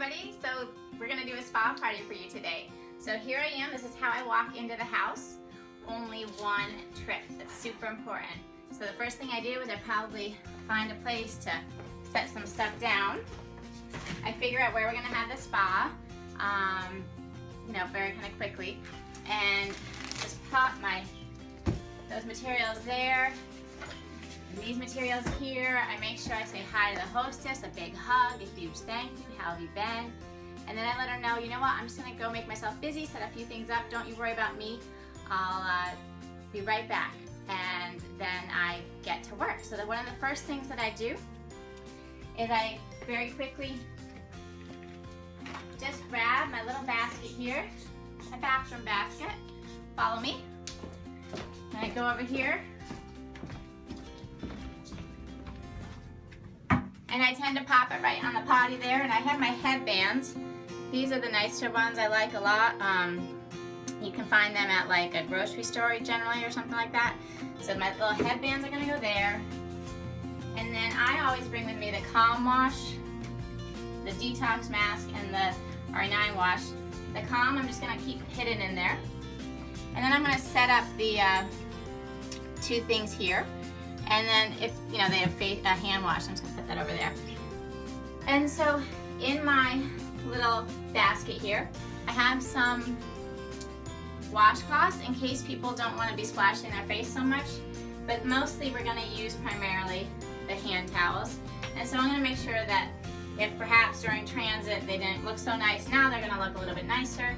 everybody. So we're gonna do a spa party for you today. So here I am, this is how I walk into the house. Only one trick that's super important. So the first thing I do is I probably find a place to set some stuff down. I figure out where we're gonna have the spa, very kind of quickly. And just pop those materials there. And these materials here, I make sure I say hi to the hostess, a big hug, a huge thank you, how have you been? And then I let her know, you know what, I'm just gonna go make myself busy, set a few things up, don't you worry about me, I'll be right back. And then I get to work. So one of the first things that I do is I very quickly just grab my little basket here, my bathroom basket, follow me. And I go over here, and I tend to pop it right on the potty there, and I have my headbands. These are the nicer ones I like a lot. You can find them at like a grocery store generally or something like that. So my little headbands are gonna go there. And then I always bring with me the Calm Wash, the Detox Mask, and the RE9 Wash. The Calm I'm just gonna keep hidden in there. And then I'm gonna set up the two things here. And then if, they have a hand wash, I'm just gonna put that over there. And so in my little basket here, I have some washcloths in case people don't want to be splashing their face so much. But mostly we're gonna use primarily the hand towels. And so I'm gonna make sure that if perhaps during transit they didn't look so nice, now they're gonna look a little bit nicer.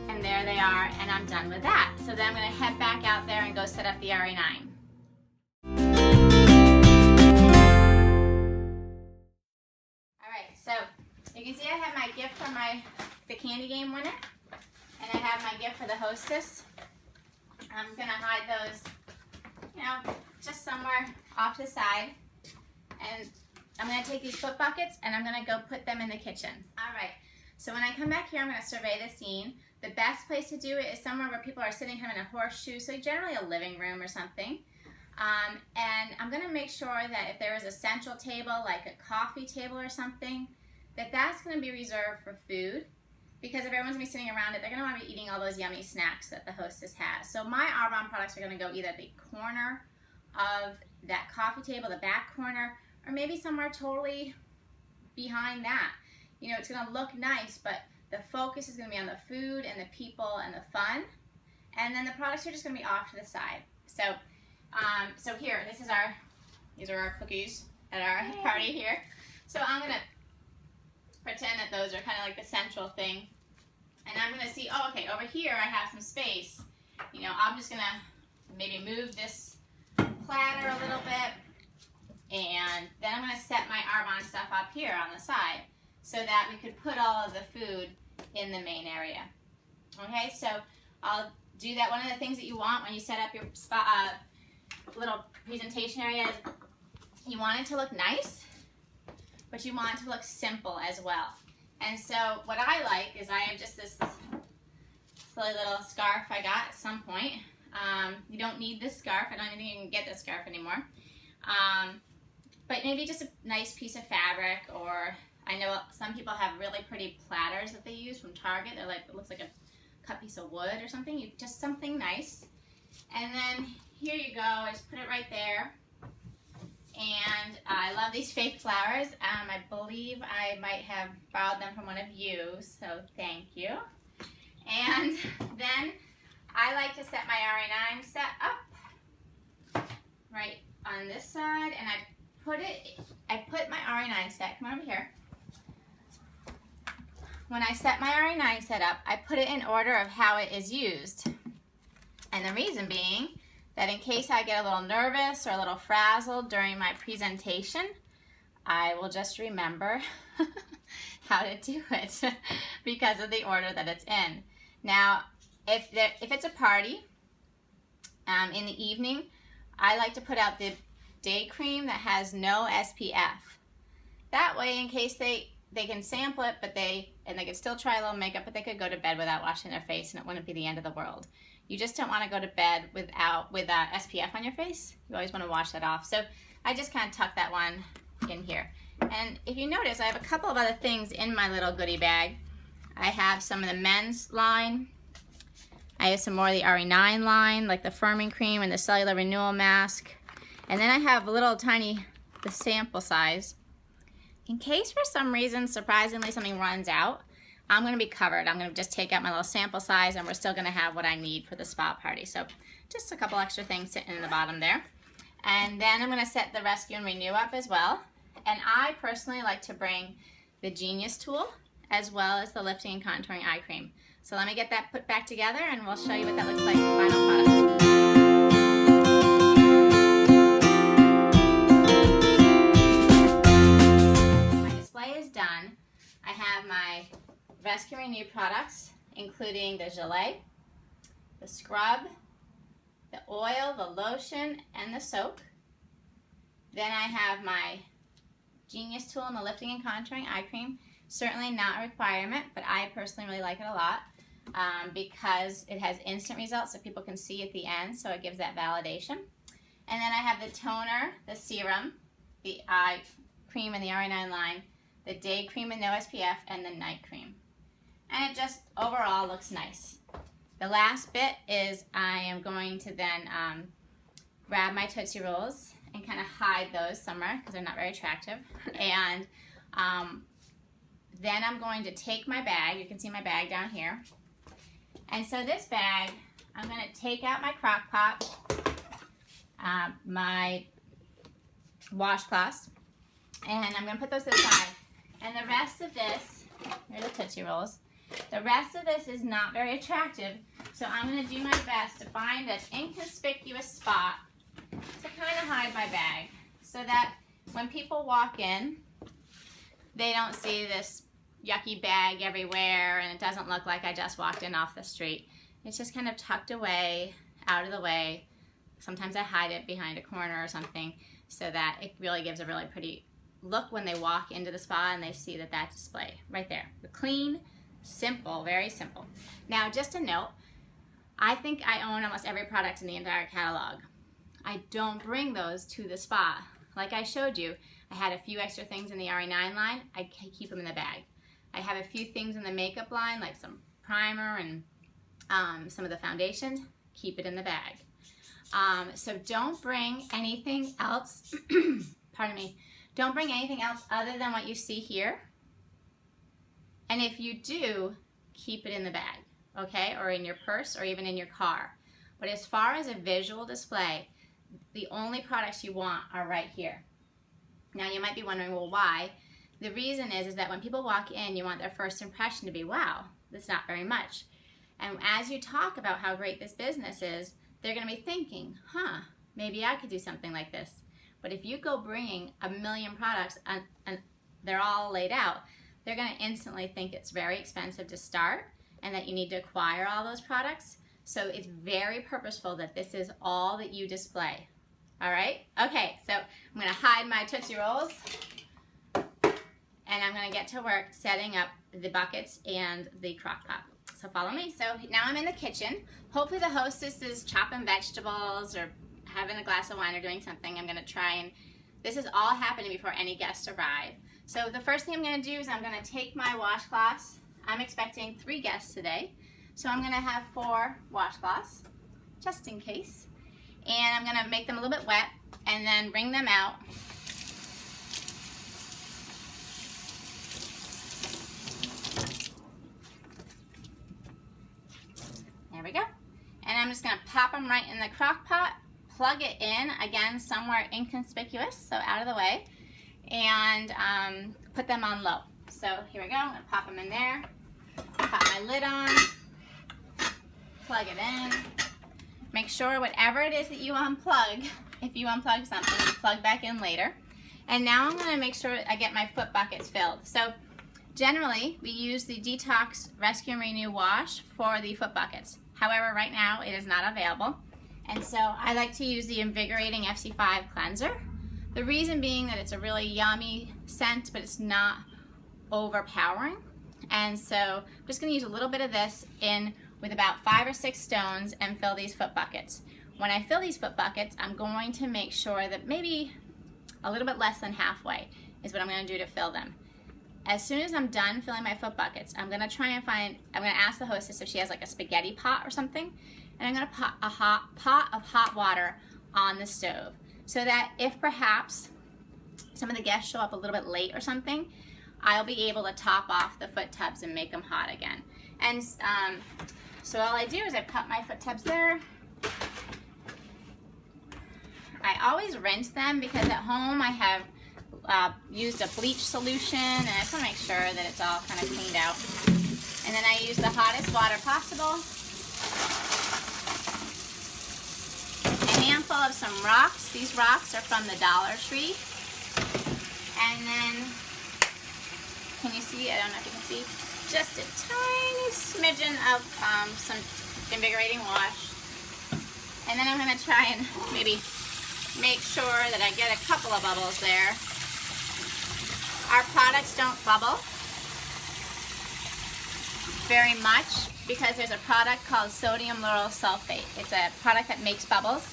And there they are, and I'm done with that. So then I'm gonna head back out there and go set up the RE9. So you can see I have my gift from the candy game winner, and I have my gift for the hostess. I'm gonna hide those, just somewhere off to the side. And I'm gonna take these foot buckets and I'm gonna go put them in the kitchen. All right, so when I come back here, I'm gonna survey the scene. The best place to do it is somewhere where people are sitting kind of in a horseshoe, so generally a living room or something. And I'm gonna make sure that if there is a central table, like a coffee table or something, that's gonna be reserved for food, because if everyone's gonna be sitting around it, they're gonna wanna be eating all those yummy snacks that the hostess has. So my Arbonne products are gonna go either at the corner of that coffee table, the back corner, or maybe somewhere totally behind that. It's gonna look nice, but the focus is gonna be on the food and the people and the fun. And then the products are just gonna be off to the side. So here, these are our cookies at our party here. So I'm gonna pretend that those are kind of like the central thing. And I'm gonna see, oh, okay, over here I have some space. I'm just gonna maybe move this platter a little bit. And then I'm gonna set my Arbonne stuff up here on the side so that we could put all of the food in the main area. Okay, so I'll do that. One of the things that you want when you set up your little presentation area is you want it to look nice, but you want it to look simple as well. And so what I like is I have just this silly little scarf I got at some point. You don't need this scarf. I don't even think you can get this scarf anymore. But maybe just a nice piece of fabric, or I know some people have really pretty platters that they use from Target. They're like, it looks like a cut piece of wood or something. Just something nice. And then here you go, I just put it right there. And I love these fake flowers. I believe I might have borrowed them from one of you, so thank you. And then I like to set my RE9 set up right on this side, and I put my RE9 set, come over here. When I set my RE9 set up, I put it in order of how it is used. And the reason being that in case I get a little nervous or a little frazzled during my presentation, I will just remember how to do it because of the order that it's in. Now, if it's a party in the evening, I like to put out the day cream that has no SPF. That way, in case they can sample it, and they could still try a little makeup, but they could go to bed without washing their face, and it wouldn't be the end of the world. You just don't want to go to bed with SPF on your face. You always want to wash that off. So I just kind of tuck that one in here. And if you notice, I have a couple of other things in my little goodie bag. I have some of the men's line. I have some more of the RE9 line, like the firming cream and the cellular renewal mask. And then I have a little tiny, the sample size. In case for some reason, surprisingly, something runs out, I'm going to be covered. I'm going to just take out my little sample size and we're still going to have what I need for the spa party. So just a couple extra things sitting in the bottom there. And then I'm going to set the Rescue and Renew up as well. And I personally like to bring the Genius tool as well as the lifting and contouring eye cream. So let me get that put back together and we'll show you what that looks like in the final product. My display is done. I have my Rescue and Renew products, including the Gelée, the scrub, the oil, the lotion, and the soap. Then I have my Genius tool and the lifting and contouring eye cream. Certainly not a requirement, but I personally really like it a lot because it has instant results so people can see at the end, so it gives that validation. And then I have the toner, the serum, the eye cream in the RE9 line, the day cream and no SPF, and the night cream. And it just overall looks nice. The last bit is I am going to then grab my Tootsie Rolls and kind of hide those somewhere because they're not very attractive. And then I'm going to take my bag. You can see my bag down here. And so this bag, I'm going to take out my crock pot, my washcloths, and I'm going to put those aside. And the rest of this, here are the Tootsie Rolls. The rest of this is not very attractive, so I'm going to do my best to find an inconspicuous spot to kind of hide my bag so that when people walk in, they don't see this yucky bag everywhere and it doesn't look like I just walked in off the street. It's just kind of tucked away, out of the way. Sometimes I hide it behind a corner or something so that it really gives a really pretty look when they walk into the spa and they see that display right there. The clean, simple, very simple. Now, just a note, I think I own almost every product in the entire catalog. I don't bring those to the spa. Like I showed you, I had a few extra things in the RE9 line. I keep them in the bag. I have a few things in the makeup line, like some primer and some of the foundations. Keep it in the bag. So don't bring anything else, pardon me, don't bring anything else other than what you see here. And if you do, keep it in the bag, okay? Or in your purse or even in your car. But as far as a visual display, the only products you want are right here. Now you might be wondering, well, why? The reason is that when people walk in, you want their first impression to be, wow, that's not very much. And as you talk about how great this business is, they're going to be thinking, maybe I could do something like this. But if you go bringing a million products and they're all laid out, they're going to instantly think it's very expensive to start and that you need to acquire all those products. So it's very purposeful that this is all that you display. All right? Okay, so I'm going to hide my Tootsie Rolls and I'm going to get to work setting up the buckets and the crock pot. So follow me. So now I'm in the kitchen. Hopefully the hostess is chopping vegetables or having a glass of wine or doing something. I'm going to try and, this is all happening before any guests arrive. So the first thing I'm going to do is I'm going to take my washcloths. I'm expecting 3 guests today. So I'm going to have 4 washcloths, just in case. And I'm going to make them a little bit wet and then wring them out. There we go. And I'm just going to pop them right in the crock pot, plug it in, again, somewhere inconspicuous, so out of the way, and put them on low. So here we go. I'm going to pop them in there, pop my lid on, plug it in. Make sure whatever it is that you unplug, if you unplug something, you plug back in later. And now I'm going to make sure I get my foot buckets filled. So generally, we use the Detox Rescue and Renew Wash for the foot buckets. However, right now it is not available. And so I like to use the Invigorating FC5 Cleanser. The reason being that it's a really yummy scent, but it's not overpowering. And so I'm just going to use a little bit of this in with about 5 or 6 stones and fill these foot buckets. When I fill these foot buckets, I'm going to make sure that maybe a little bit less than halfway is what I'm going to do to fill them. As soon as I'm done filling my foot buckets, I'm going to ask the hostess if she has like a spaghetti pot or something, and I'm going to put a pot of hot water on the stove so that if perhaps some of the guests show up a little bit late or something, I'll be able to top off the foot tubs and make them hot again. And so all I do is I put my foot tubs there. I always rinse them because at home I have used a bleach solution, and I just want to make sure that it's all kind of cleaned out. And then I use the hottest water possible. A handful of some rocks. These rocks are from the Dollar Tree. And then, can you see? I don't know if you can see. Just a tiny smidgen of some invigorating wash. And then I'm going to try and maybe make sure that I get a couple of bubbles there. Our products don't bubble very much because there's a product called sodium lauryl sulfate. It's a product that makes bubbles.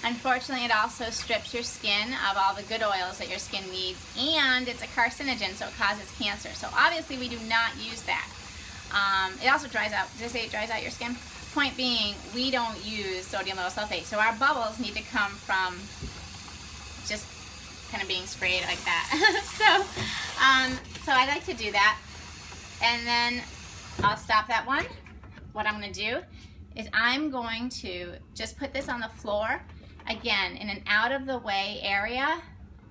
Unfortunately, it also strips your skin of all the good oils that your skin needs, and it's a carcinogen, so it causes cancer. So obviously we do not use that. It also dries out. Did I say it dries out your skin? Point being, we don't use sodium lauryl sulfate, so our bubbles need to come from just kind of being sprayed like that. So I like to do that, and then I'll stop that one. What I'm going to do is I'm going to just put this on the floor, again, in an out-of-the-way area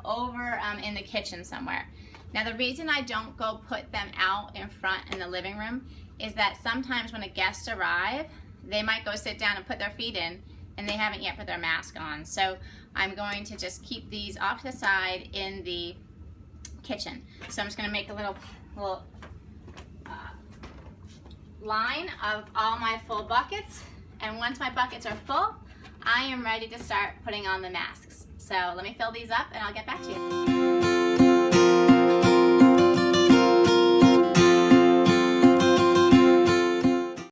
over in the kitchen somewhere. Now, the reason I don't go put them out in front in the living room is that sometimes when a guest arrives, they might go sit down and put their feet in, and they haven't yet put their mask on. So I'm going to just keep these off to the side in the kitchen. So I'm just going to make a little line of all my full buckets, and once my buckets are full, I am ready to start putting on the masks. So let me fill these up and I'll get back to you.